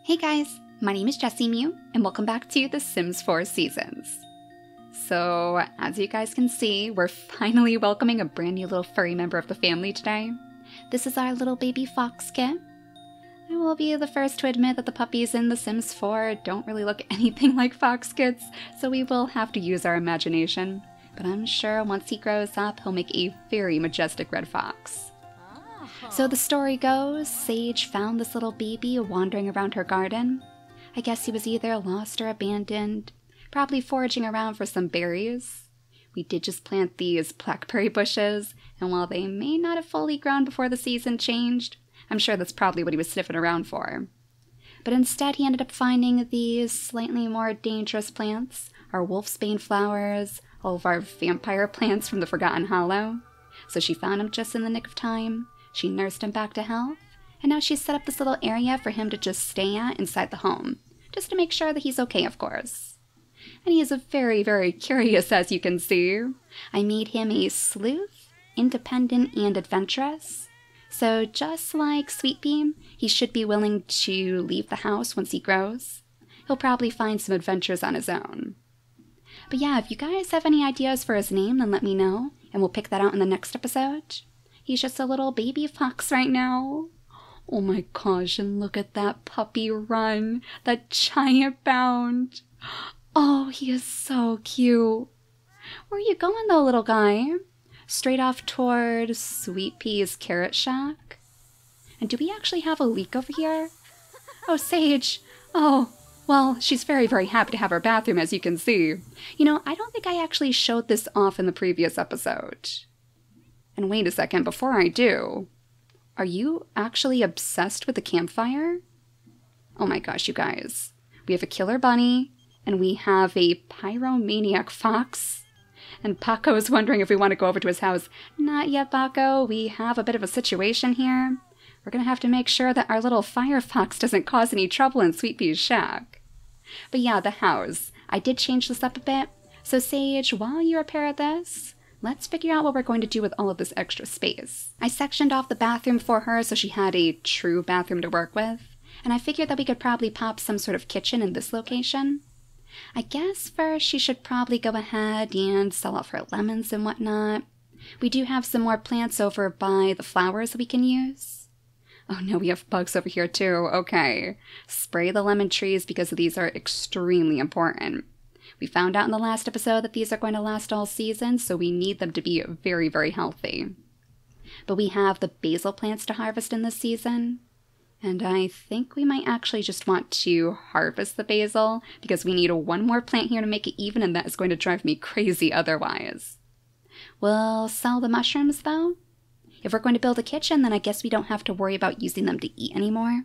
Hey guys, my name is JessiMew, and welcome back to The Sims 4 Seasons. So, as you guys can see, we're finally welcoming a brand new little furry member of the family today. This is our little baby fox kit. I will be the first to admit that the puppies in The Sims 4 don't really look anything like fox kits, so we will have to use our imagination. But I'm sure once he grows up, he'll make a very majestic red fox. So the story goes, Sage found this little baby wandering around her garden. I guess he was either lost or abandoned, probably foraging around for some berries. We did just plant these blackberry bushes, and while they may not have fully grown before the season changed, I'm sure that's probably what he was sniffing around for. But instead he ended up finding these slightly more dangerous plants, our wolfsbane flowers, all of our vampire plants from the Forgotten Hollow. So she found him just in the nick of time. She nursed him back to health, and now she's set up this little area for him to just stay at inside the home, just to make sure that he's okay, of course. And he is very, very curious, as you can see. I made him a sleuth, independent and adventurous. So just like Sweet Beam, he should be willing to leave the house once he grows. He'll probably find some adventures on his own. But yeah, if you guys have any ideas for his name, then let me know, and we'll pick that out in the next episode. He's just a little baby fox right now. Oh my gosh, and look at that puppy run. That giant bound. Oh, he is so cute. Where are you going though, little guy? Straight off toward Sweet Pea's carrot shack? And do we actually have a leak over here? Oh, Sage. Oh, well, she's very, very happy to have her bathroom, as you can see. You know, I don't think I actually showed this off in the previous episode. And wait a second, before I do, are you actually obsessed with the campfire? Oh my gosh, you guys. We have a killer bunny, and we have a pyromaniac fox. And Paco is wondering if we want to go over to his house. Not yet, Paco. We have a bit of a situation here. We're going to have to make sure that our little fire fox doesn't cause any trouble in Sweet Pea's shack. But yeah, the house. I did change this up a bit. So Sage, while you repair this, let's figure out what we're going to do with all of this extra space. I sectioned off the bathroom for her so she had a true bathroom to work with, and I figured that we could probably pop some sort of kitchen in this location. I guess first she should probably go ahead and sell off her lemons and whatnot. We do have some more plants over by the flowers that we can use. Oh no, we have bugs over here too. Okay. Spray the lemon trees because these are extremely important. We found out in the last episode that these are going to last all season, so we need them to be very, very healthy. But we have the basil plants to harvest in this season, and I think we might actually just want to harvest the basil, because we need one more plant here to make it even, and that is going to drive me crazy otherwise. We'll sell the mushrooms, though. If we're going to build a kitchen, then I guess we don't have to worry about using them to eat anymore.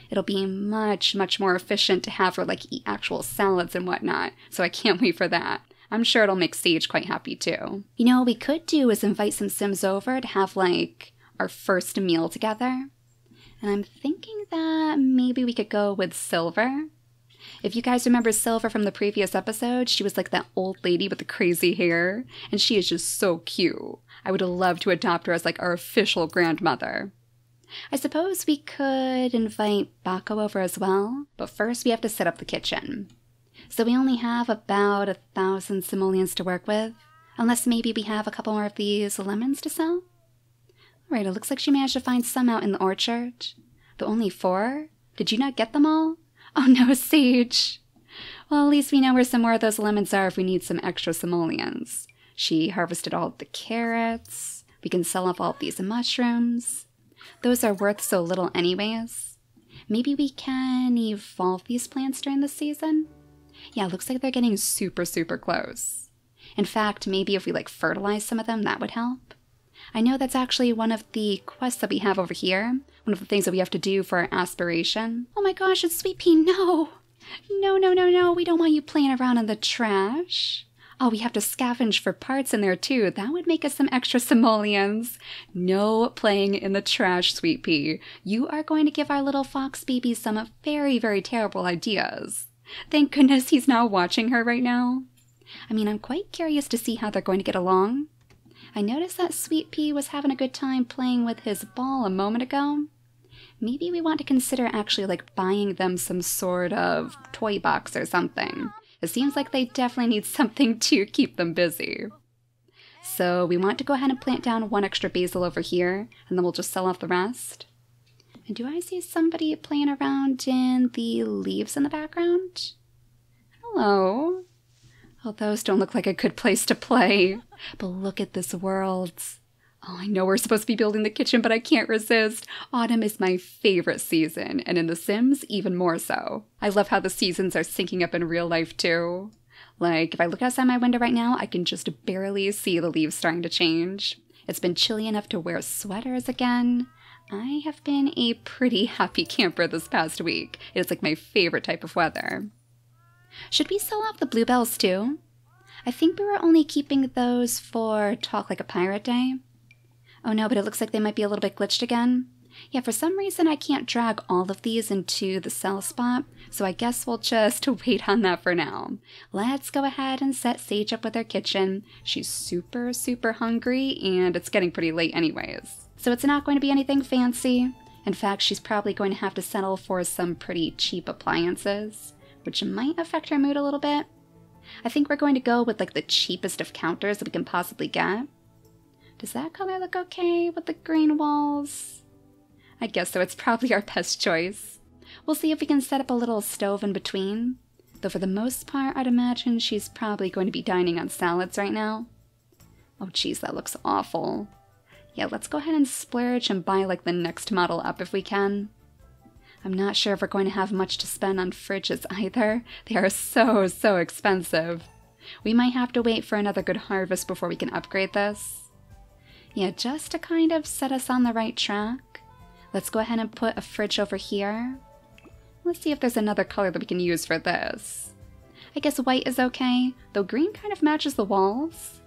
It'll be much, much more efficient to have her, like, eat actual salads and whatnot, so I can't wait for that. I'm sure it'll make Sage quite happy, too. You know, what we could do is invite some Sims over to have, like, our first meal together. And I'm thinking that maybe we could go with Silver. If you guys remember Silver from the previous episode, she was like that old lady with the crazy hair, and she is just so cute. I would love to adopt her as, like, our official grandmother. I suppose we could invite Baco over as well, but first we have to set up the kitchen. So we only have about 1,000 simoleons to work with, unless maybe we have a couple more of these lemons to sell. Alright, it looks like she managed to find some out in the orchard. But only 4? Did you not get them all? Oh no, Sage! Well, at least we know where some more of those lemons are if we need some extra simoleons. She harvested all of the carrots. We can sell off all of these mushrooms. Those are worth so little anyways. Maybe we can evolve these plants during the season? Yeah, looks like they're getting super, super close. In fact, maybe if we like fertilize some of them, that would help. I know that's actually one of the quests that we have over here. One of the things that we have to do for our aspiration. Oh my gosh, it's Sweet Pea, no! No, no, no, no, we don't want you playing around in the trash. Oh, we have to scavenge for parts in there too. That would make us some extra simoleons. No playing in the trash, Sweet Pea. You are going to give our little fox baby some very, very terrible ideas. Thank goodness he's not watching her right now. I mean, I'm quite curious to see how they're going to get along. I noticed that Sweet Pea was having a good time playing with his ball a moment ago. maybe we want to consider actually like buying them some sort of toy box or something. It seems like they definitely need something to keep them busy. So we want to go ahead and plant down one extra basil over here, and then we'll just sell off the rest. And do I see somebody playing around in the leaves in the background? Hello. Oh, those don't look like a good place to play. But look at this world. Oh, I know we're supposed to be building the kitchen, but I can't resist. Autumn is my favorite season, and in The Sims, even more so. I love how the seasons are syncing up in real life, too. Like, if I look outside my window right now, I can just barely see the leaves starting to change. It's been chilly enough to wear sweaters again. I have been a pretty happy camper this past week. It's like my favorite type of weather. Should we sell off the bluebells, too? I think we were only keeping those for Talk Like a Pirate Day. Oh no, but it looks like they might be a little bit glitched again. Yeah, for some reason I can't drag all of these into the sell spot, so I guess we'll just wait on that for now. Let's go ahead and set Sage up with her kitchen. She's super, super hungry, and it's getting pretty late anyways. So it's not going to be anything fancy. In fact, she's probably going to have to settle for some pretty cheap appliances, which might affect her mood a little bit. I think we're going to go with like the cheapest of counters that we can possibly get. Does that color look okay with the green walls? I guess so, it's probably our best choice. We'll see if we can set up a little stove in between. Though for the most part, I'd imagine she's probably going to be dining on salads right now. Oh geez, that looks awful. Yeah, let's go ahead and splurge and buy like the next model up if we can. I'm not sure if we're going to have much to spend on fridges either. They are so, so expensive. We might have to wait for another good harvest before we can upgrade this. Yeah, just to kind of set us on the right track. Let's go ahead and put a fridge over here. Let's see if there's another color that we can use for this. I guess white is okay, though green kind of matches the walls.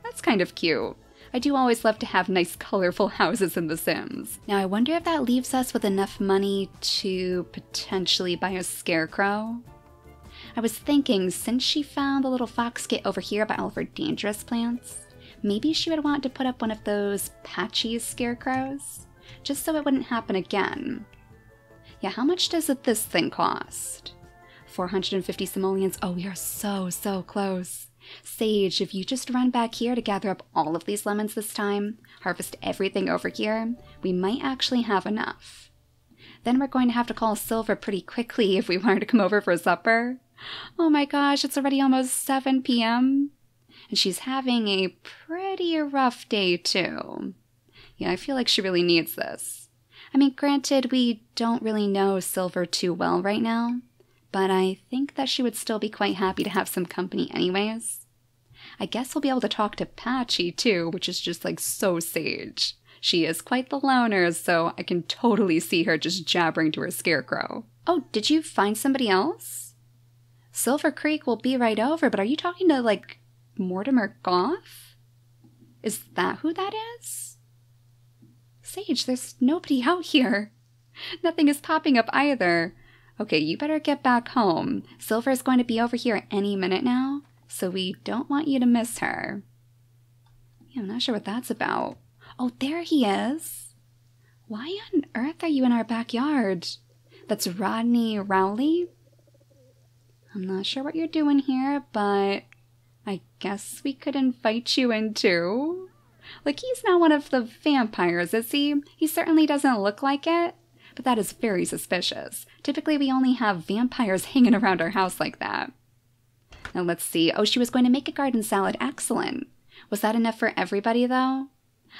That's kind of cute. I do always love to have nice colorful houses in The Sims. Now I wonder if that leaves us with enough money to potentially buy a scarecrow. I was thinking, since she found the little fox kit over here by all of her dangerous plants, maybe she would want to put up one of those patchy scarecrows, just so it wouldn't happen again. Yeah, how much does this thing cost? 450 simoleons. Oh, we are so, so close. Sage, if you just run back here to gather up all of these lemons this time, harvest everything over here, we might actually have enough. Then we're going to have to call Silver pretty quickly if we want her to come over for supper. Oh my gosh, it's already almost 7 p.m. And she's having a pretty rough day too. Yeah, I feel like she really needs this. I mean, granted, we don't really know Silver too well right now, but I think that she would still be quite happy to have some company anyways. I guess we'll be able to talk to Patchy too, which is just like so Sage. She is quite the loner, so I can totally see her just jabbering to her scarecrow. Oh, did you find somebody else? Silver Creek will be right over, but are you talking to, like, Mortimer Goff? Is that who that is? Sage, there's nobody out here. Nothing is popping up either. Okay, you better get back home. Silver's going to be over here any minute now, so we don't want you to miss her. Yeah, I'm not sure what that's about. Oh, there he is. Why on earth are you in our backyard? That's Rodney Rowley? I'm not sure what you're doing here, but I guess we could invite you in too. Like, he's not one of the vampires, is he? He certainly doesn't look like it, but that is very suspicious. Typically, we only have vampires hanging around our house like that. Now, let's see. Oh, she was going to make a garden salad. Excellent. Was that enough for everybody, though?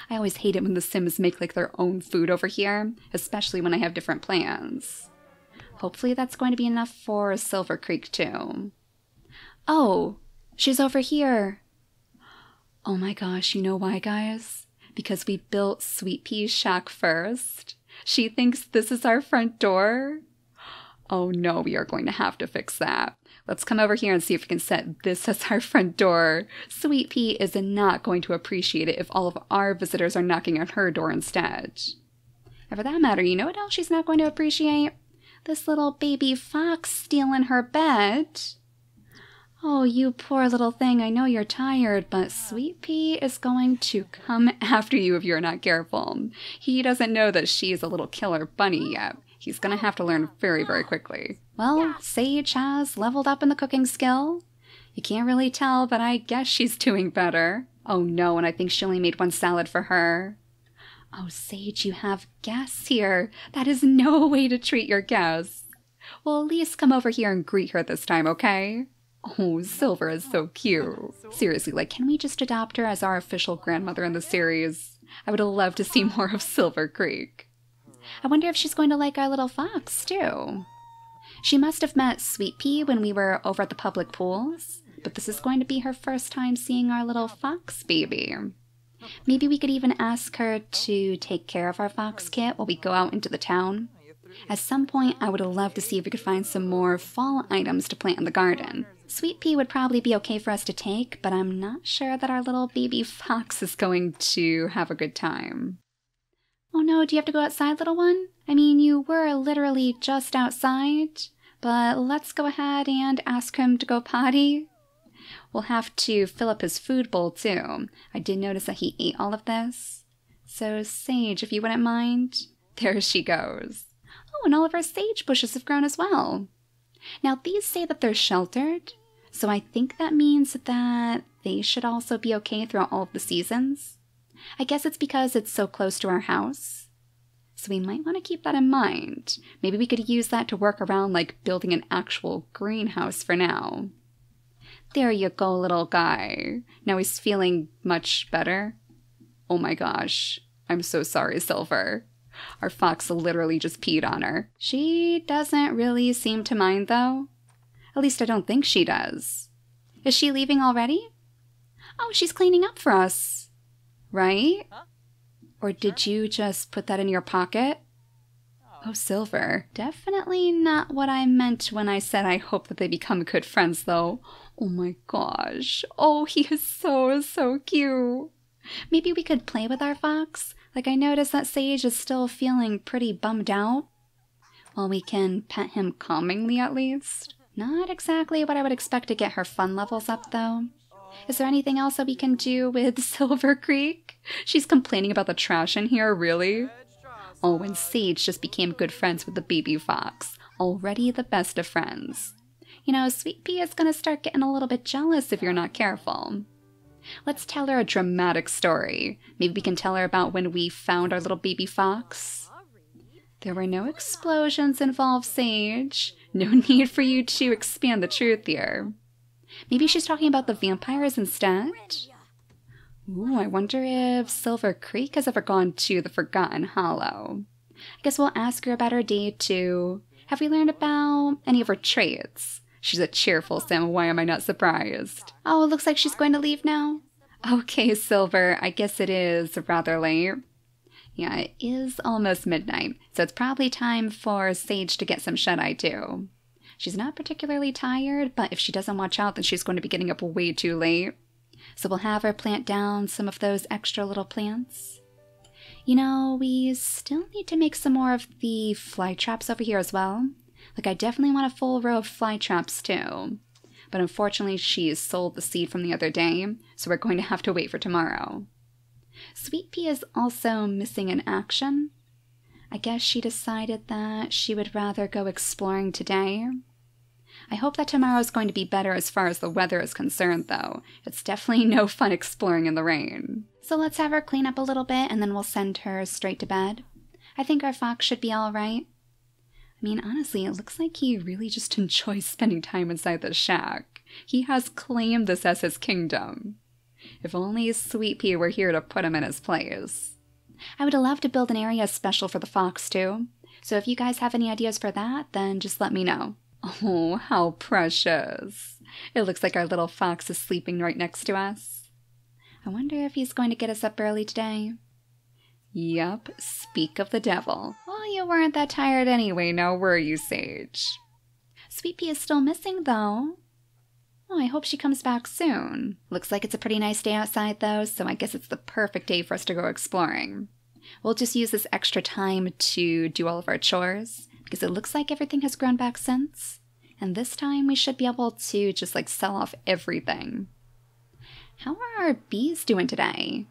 I always hate it when the Sims make, like, their own food over here, especially when I have different plans. Hopefully that's going to be enough for Silver Creek, too. Oh, she's over here. Oh my gosh, you know why, guys? Because we built Sweet Pea's shack first. She thinks this is our front door. Oh no, we are going to have to fix that. Let's come over here and see if we can set this as our front door. Sweet Pea is not going to appreciate it if all of our visitors are knocking on her door instead. And for that matter, you know what else she's not going to appreciate? This little baby fox stealing her bed. Oh, you poor little thing, I know you're tired, but Sweet Pea is going to come after you if you're not careful. He doesn't know that she's a little killer bunny yet. He's gonna have to learn very, very quickly. Well, Sage has leveled up in the cooking skill. You can't really tell, but I guess she's doing better. Oh no, and I think she only made one salad for her. Oh, Sage, you have guests here. That is no way to treat your guests. Well, at least come over here and greet her this time, okay? Oh, Silver is so cute. Seriously, like, can we just adopt her as our official grandmother in the series? I would love to see more of Silver Creek. I wonder if she's going to like our little fox, too. She must have met Sweet Pea when we were over at the public pools, but this is going to be her first time seeing our little fox baby. Maybe we could even ask her to take care of our fox kit while we go out into the town. At some point, I would love to see if we could find some more fall items to plant in the garden. Sweet Pea would probably be okay for us to take, but I'm not sure that our little baby fox is going to have a good time. Oh no, do you have to go outside, little one? I mean, you were literally just outside, but let's go ahead and ask him to go potty. We'll have to fill up his food bowl too. I did notice that he ate all of this. So Sage, if you wouldn't mind. There she goes. Oh, and all of our sage bushes have grown as well. Now these say that they're sheltered, so I think that means that they should also be okay throughout all of the seasons. I guess it's because it's so close to our house. So we might want to keep that in mind. Maybe we could use that to work around like building an actual greenhouse for now. There you go, little guy. Now he's feeling much better. Oh my gosh. I'm so sorry, Silver. Our fox literally just peed on her. She doesn't really seem to mind, though. At least I don't think she does. Is she leaving already? Oh, she's cleaning up for us. Right? Or did you just put that in your pocket? Oh, Silver. Definitely not what I meant when I said I hope that they become good friends, though. Oh my gosh. Oh, he is so cute. Maybe we could play with our fox. Like, I noticed that Sage is still feeling pretty bummed out. Well, we can pet him calmingly at least. Not exactly what I would expect to get her fun levels up, though. Is there anything else that we can do with Silver Creek? She's complaining about the trash in here, really? Oh, and Sage just became good friends with the baby fox. Already the best of friends. You know, Sweet Pea is gonna start getting a little bit jealous if you're not careful. Let's tell her a dramatic story. Maybe we can tell her about when we found our little baby fox. There were no explosions involved, Sage. No need for you to expand the truth here. Maybe she's talking about the vampires instead? Ooh, I wonder if Silver Creek has ever gone to the Forgotten Hollow. I guess we'll ask her about her day too. Have we learned about any of her traits? She's a cheerful sim, why am I not surprised? Oh, it looks like she's going to leave now. Okay, Silver, I guess it is rather late. Yeah, it is almost midnight, so it's probably time for Sage to get some shut-eye too. She's not particularly tired, but if she doesn't watch out, then she's going to be getting up way too late. So we'll have her plant down some of those extra little plants. You know, we still need to make some more of the fly traps over here as well. Like, I definitely want a full row of fly traps too. But unfortunately, she sold the seed from the other day, so we're going to have to wait for tomorrow. Sweet Pea is also missing in action. I guess she decided that she would rather go exploring today. I hope that tomorrow is going to be better as far as the weather is concerned, though. It's definitely no fun exploring in the rain. So let's have her clean up a little bit, and then we'll send her straight to bed. I think our fox should be all right. I mean, honestly, it looks like he really just enjoys spending time inside the shack. He has claimed this as his kingdom. If only Sweet Pea were here to put him in his place. I would love to build an area special for the fox, too. So if you guys have any ideas for that, then just let me know. Oh, how precious. It looks like our little fox is sleeping right next to us. I wonder if he's going to get us up early today. Yup, speak of the devil. Well, you weren't that tired anyway, now were you, Sage? Sweet Pea is still missing, though. Oh, I hope she comes back soon. Looks like it's a pretty nice day outside, though, so I guess it's the perfect day for us to go exploring. We'll just use this extra time to do all of our chores, because it looks like everything has grown back since. And this time we should be able to just like sell off everything. How are our bees doing today?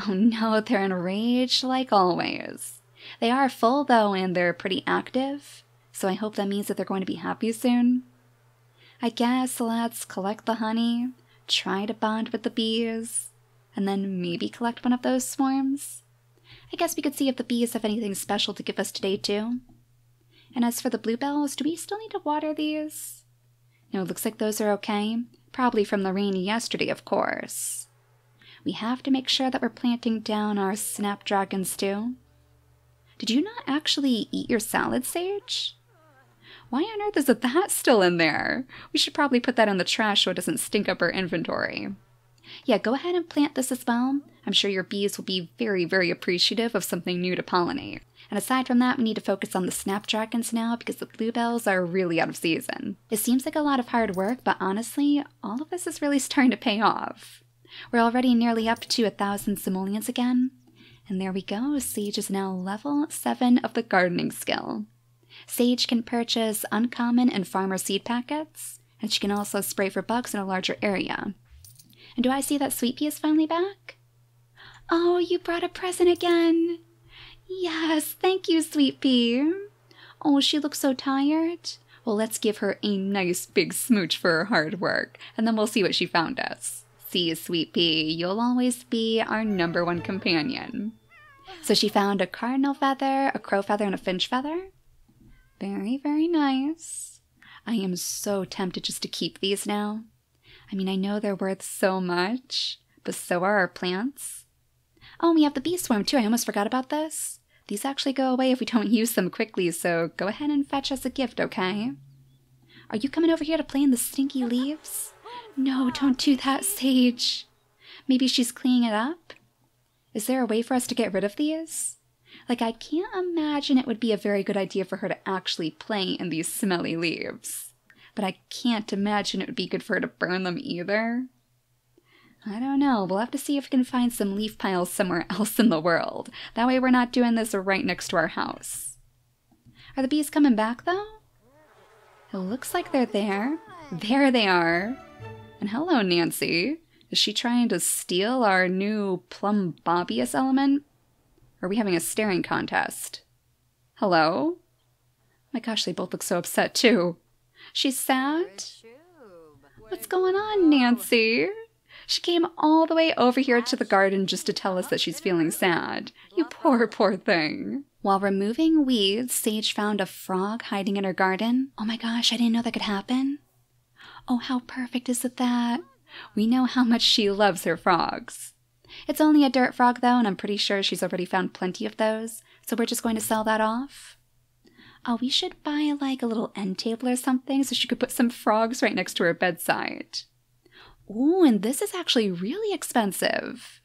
Oh no, they're enraged like always. They are full though, and they're pretty active, so I hope that means that they're going to be happy soon. I guess let's collect the honey, try to bond with the bees, and then maybe collect one of those swarms. I guess we could see if the bees have anything special to give us today too. And as for the bluebells, do we still need to water these? No, it looks like those are okay. Probably from the rain yesterday, of course. We have to make sure that we're planting down our snapdragons too. Did you not actually eat your salad, Sage? Why on earth is that still in there? We should probably put that in the trash so it doesn't stink up our inventory. Yeah, go ahead and plant this as well. I'm sure your bees will be very, very appreciative of something new to pollinate. And aside from that, we need to focus on the snapdragons now because the bluebells are really out of season. It seems like a lot of hard work, but honestly, all of this is really starting to pay off. We're already nearly up to 1,000 simoleons again. And there we go, Sage is now level 7 of the gardening skill. Sage can purchase uncommon and farmer seed packets, and she can also spray for bugs in a larger area. And do I see that Sweet Pea is finally back? Oh, you brought a present again! Yes, thank you, Sweet Pea. Oh, she looks so tired. Well, let's give her a nice big smooch for her hard work, and then we'll see what she found us. See, Sweet Pea, you'll always be our #1 companion. So she found a cardinal feather, a crow feather, and a finch feather. Very, very nice. I am so tempted just to keep these now. I mean, I know they're worth so much, but so are our plants. Oh, we have the bee swarm too. I almost forgot about this. These actually go away if we don't use them quickly, so go ahead and fetch us a gift, okay? Are you coming over here to play in the stinky leaves? No, don't do that, Sage. Maybe she's cleaning it up? Is there a way for us to get rid of these? Like, I can't imagine it would be a very good idea for her to actually play in these smelly leaves. But I can't imagine it would be good for her to burn them either. I don't know. We'll have to see if we can find some leaf piles somewhere else in the world. That way we're not doing this right next to our house. Are the bees coming back, though? It looks like they're there. There they are. And hello, Nancy. Is she trying to steal our new plumbobius element? Or are we having a staring contest? Hello? My gosh, they both look so upset, too. She's sad? What's going on, Nancy? She came all the way over here to the garden just to tell us that she's feeling sad. You poor, poor thing. While removing weeds, Sage found a frog hiding in her garden. Oh my gosh, I didn't know that could happen. Oh, how perfect is it that? We know how much she loves her frogs. It's only a dirt frog though, and I'm pretty sure she's already found plenty of those, so we're just going to sell that off. Oh, we should buy like a little end table or something so she could put some frogs right next to her bedside. Ooh, and this is actually really expensive.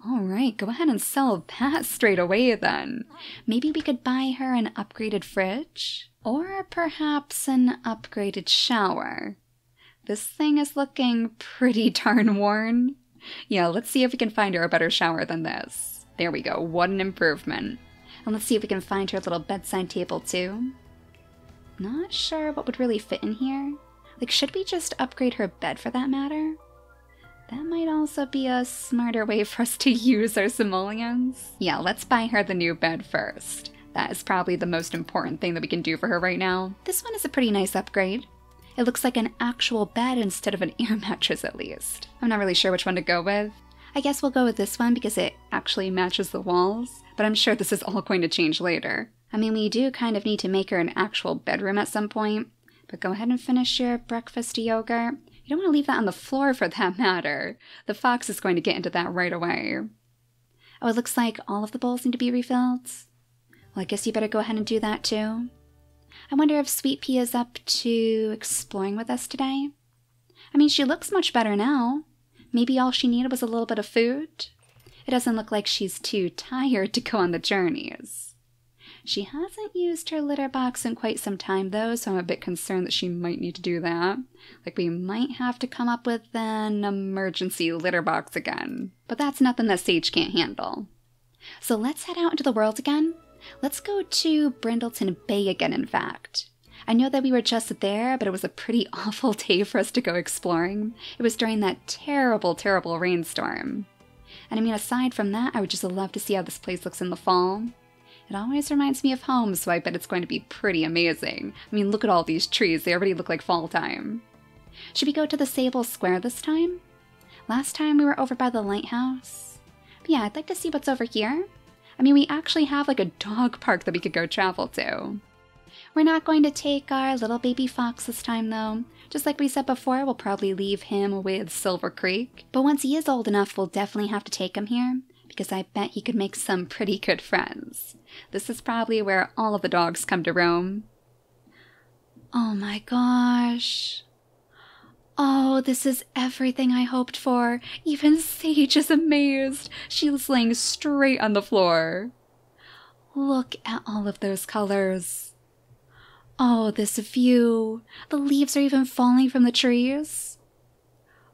All right, go ahead and sell that straight away then. Maybe we could buy her an upgraded fridge, or perhaps an upgraded shower. This thing is looking pretty darn worn. Yeah, let's see if we can find her a better shower than this. There we go, what an improvement. And let's see if we can find her little bedside table too. Not sure what would really fit in here. Like, should we just upgrade her bed for that matter? That might also be a smarter way for us to use our simoleons. Yeah, let's buy her the new bed first. That is probably the most important thing that we can do for her right now. This one is a pretty nice upgrade. It looks like an actual bed instead of an air mattress at least. I'm not really sure which one to go with. I guess we'll go with this one because it actually matches the walls, but I'm sure this is all going to change later. I mean, we do kind of need to make her an actual bedroom at some point, but go ahead and finish your breakfast yogurt. You don't want to leave that on the floor for that matter. The fox is going to get into that right away. Oh, it looks like all of the bowls need to be refilled. Well, I guess you better go ahead and do that too. I wonder if Sweet Pea is up to exploring with us today. I mean, she looks much better now. Maybe all she needed was a little bit of food. It doesn't look like she's too tired to go on the journeys. She hasn't used her litter box in quite some time though, so I'm a bit concerned that she might need to do that. Like, we might have to come up with an emergency litter box again. But that's nothing that Sage can't handle. So let's head out into the world again. Let's go to Brindleton Bay again, in fact. I know that we were just there, but it was a pretty awful day for us to go exploring. It was during that terrible, terrible rainstorm. And I mean, aside from that, I would just love to see how this place looks in the fall. It always reminds me of home, so I bet it's going to be pretty amazing. I mean, look at all these trees. They already look like fall time. Should we go to the Sable Square this time? Last time we were over by the lighthouse. But yeah, I'd like to see what's over here. I mean, we actually have like a dog park that we could go travel to. We're not going to take our little baby fox this time though. Just like we said before, we'll probably leave him with Silver Creek. But once he is old enough, we'll definitely have to take him here, because I bet he could make some pretty good friends. This is probably where all of the dogs come to roam. Oh my gosh. Oh, this is everything I hoped for. Even Sage is amazed. She's laying straight on the floor. Look at all of those colors. Oh, this view. The leaves are even falling from the trees.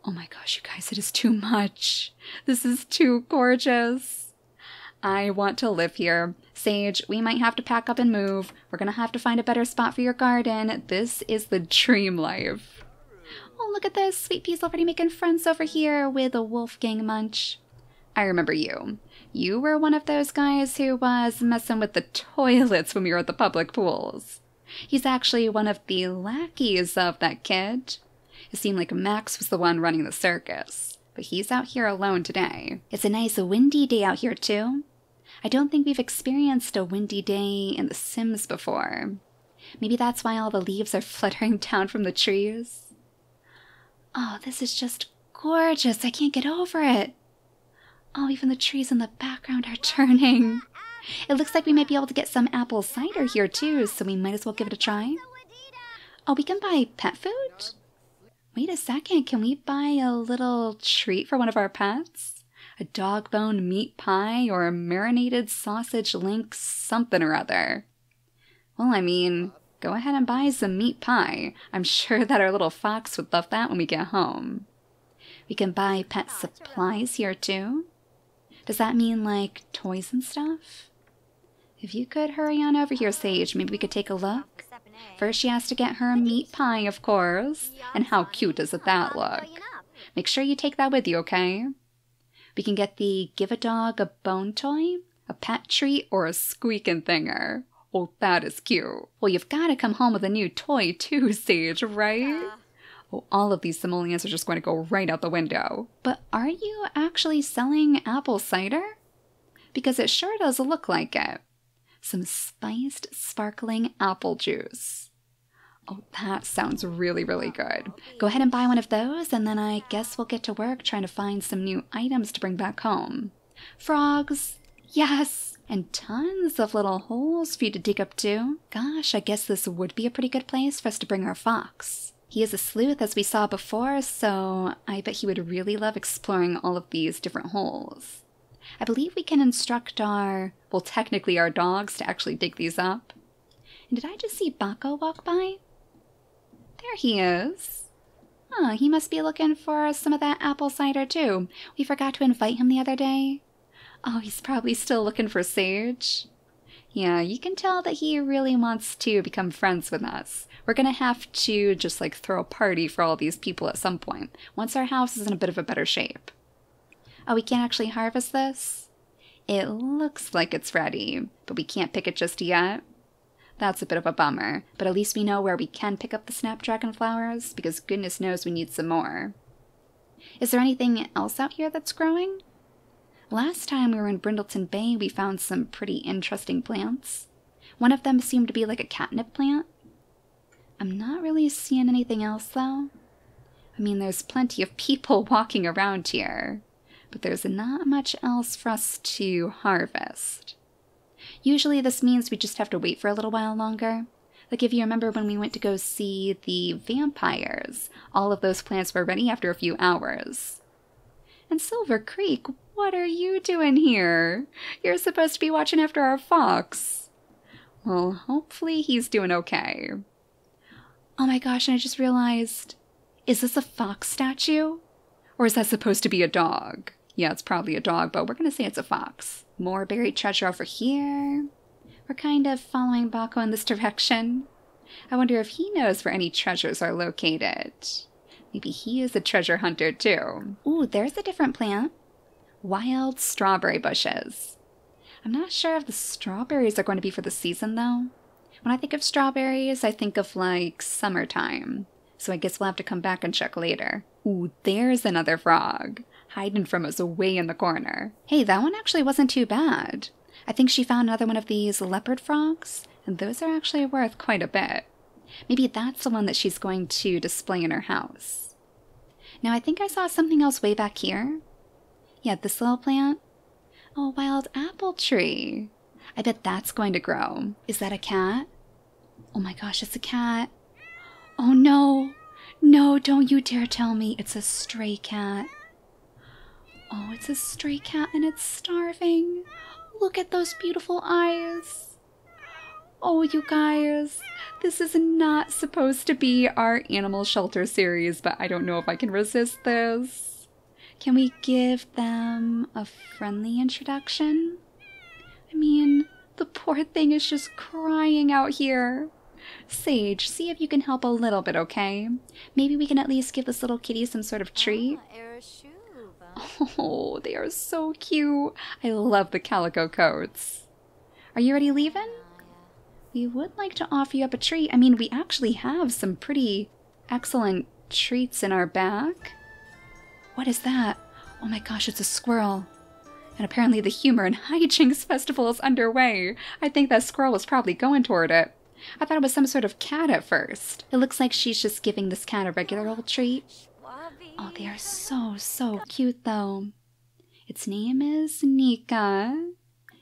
Oh my gosh, you guys, it is too much. This is too gorgeous. I want to live here. Sage, we might have to pack up and move. We're gonna have to find a better spot for your garden. This is the dream life. Oh, look at this. Sweet Pea's already making friends over here with a Wolfgang Munch. I remember you. You were one of those guys who was messing with the toilets when we were at the public pools. He's actually one of the lackeys of that kid. It seemed like Max was the one running the circus, but he's out here alone today. It's a nice windy day out here too. I don't think we've experienced a windy day in The Sims before. Maybe that's why all the leaves are fluttering down from the trees. Oh, this is just gorgeous. I can't get over it. Oh, even the trees in the background are turning. It looks like we might be able to get some apple cider here too, so we might as well give it a try. Oh, we can buy pet food? Wait a second, can we buy a little treat for one of our pets? A dog bone meat pie or a marinated sausage link something or other? Well, I mean, go ahead and buy some meat pie. I'm sure that our little fox would love that when we get home. We can buy pet supplies here too. Does that mean like toys and stuff? If you could hurry on over here, Sage, maybe we could take a look. First she has to get her meat pie, of course. And how cute does that look? Make sure you take that with you, okay? We can get the give a dog a bone toy, a pet treat, or a squeaking thinger. Oh, that is cute. Well, you've got to come home with a new toy too, Sage, right? Oh, all of these simoleons are just going to go right out the window. But are you actually selling apple cider? Because it sure does look like it. Some spiced, sparkling apple juice. Oh, that sounds really, really good. Go ahead and buy one of those, and then I guess we'll get to work trying to find some new items to bring back home. Frogs! Yes! And tons of little holes for you to dig up too. Gosh, I guess this would be a pretty good place for us to bring our fox. He is a sleuth, as we saw before, so I bet he would really love exploring all of these different holes. I believe we can instruct our, well, technically our dogs to actually dig these up. And did I just see Bako walk by? There he is. Oh, he must be looking for some of that apple cider too. We forgot to invite him the other day. Oh, he's probably still looking for Sage. Yeah, you can tell that he really wants to become friends with us. We're gonna have to just like throw a party for all these people at some point, once our house is in a bit of a better shape. Oh, we can't actually harvest this? It looks like it's ready, but we can't pick it just yet. That's a bit of a bummer, but at least we know where we can pick up the snapdragon flowers, because goodness knows we need some more. Is there anything else out here that's growing? Last time we were in Brindleton Bay, we found some pretty interesting plants. One of them seemed to be like a catnip plant. I'm not really seeing anything else though. I mean, there's plenty of people walking around here, but there's not much else for us to harvest. Usually this means we just have to wait for a little while longer. Like if you remember when we went to go see the vampires, all of those plants were ready after a few hours. And Silver Creek, what are you doing here? You're supposed to be watching after our fox. Well, hopefully he's doing okay. Oh my gosh, and I just realized, is this a fox statue? Or is that supposed to be a dog? Yeah, it's probably a dog, but we're gonna say it's a fox. More buried treasure over here. We're kind of following Bako in this direction. I wonder if he knows where any treasures are located. Maybe he is a treasure hunter too. Ooh, there's a different plant. Wild strawberry bushes. I'm not sure if the strawberries are going to be for the season though. When I think of strawberries, I think of like summertime. So I guess we'll have to come back and check later. Ooh, there's another frog, hiding from us way in the corner. Hey, that one actually wasn't too bad. I think she found another one of these leopard frogs, and those are actually worth quite a bit. Maybe that's the one that she's going to display in her house. Now I think I saw something else way back here. Yeah, this little plant. Oh, wild apple tree. I bet that's going to grow. Is that a cat? Oh my gosh, it's a cat. Oh no. No, don't you dare tell me it's a stray cat. Oh, it's a stray cat and it's starving. Look at those beautiful eyes. Oh, you guys, this is not supposed to be our animal shelter series, but I don't know if I can resist this. Can we give them a friendly introduction? I mean, the poor thing is just crying out here. Sage, see if you can help a little bit, okay? Maybe we can at least give this little kitty some sort of treat. Oh, they are so cute. I love the calico coats. Are you ready leaving? We would like to offer you up a treat. I mean, we actually have some pretty excellent treats in our bag. What is that? Oh my gosh, it's a squirrel. And apparently the Humor and Hijinks Festival is underway. I think that squirrel was probably going toward it. I thought it was some sort of cat at first. It looks like she's just giving this cat a regular old treat. Oh, they are so cute though. Its name is Nika.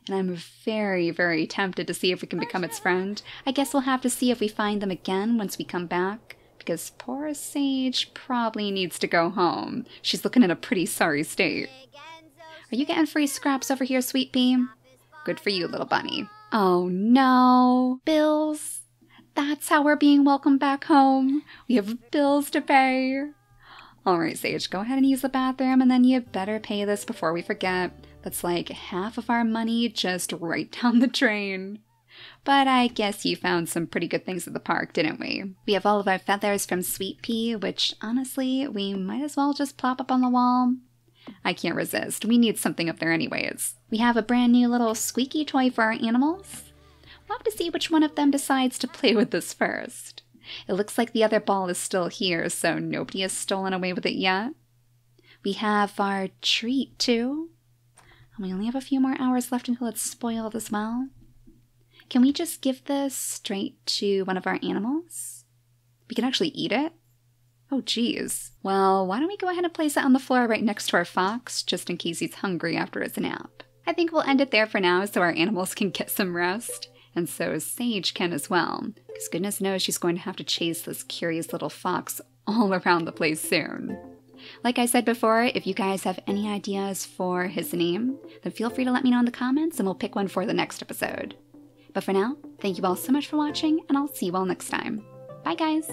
And I'm very tempted to see if we can become its friend. I guess we'll have to see if we find them again once we come back. Because poor Sage probably needs to go home. She's looking in a pretty sorry state. Are you getting free scraps over here, Sweet Pea? Good for you, little bunny. Oh no. Bills. That's how we're being welcomed back home. We have bills to pay. Alright, Sage, go ahead and use the bathroom, and then you better pay this before we forget. That's like half of our money just right down the drain. But I guess you found some pretty good things at the park, didn't we? We have all of our feathers from Sweet Pea, which honestly, we might as well just plop up on the wall. I can't resist. We need something up there anyways. We have a brand new little squeaky toy for our animals. We'll have to see which one of them decides to play with this first. It looks like the other ball is still here, so nobody has stolen away with it yet. We have our treat too. And we only have a few more hours left until it's spoiled as well. Can we just give this straight to one of our animals? We can actually eat it? Oh geez. Well, why don't we go ahead and place it on the floor right next to our fox, just in case he's hungry after his nap. I think we'll end it there for now so our animals can get some rest. And so Sage can as well. Because goodness knows she's going to have to chase this curious little fox all around the place soon. Like I said before, if you guys have any ideas for his name, then feel free to let me know in the comments and we'll pick one for the next episode. But for now, thank you all so much for watching, and I'll see you all next time. Bye guys!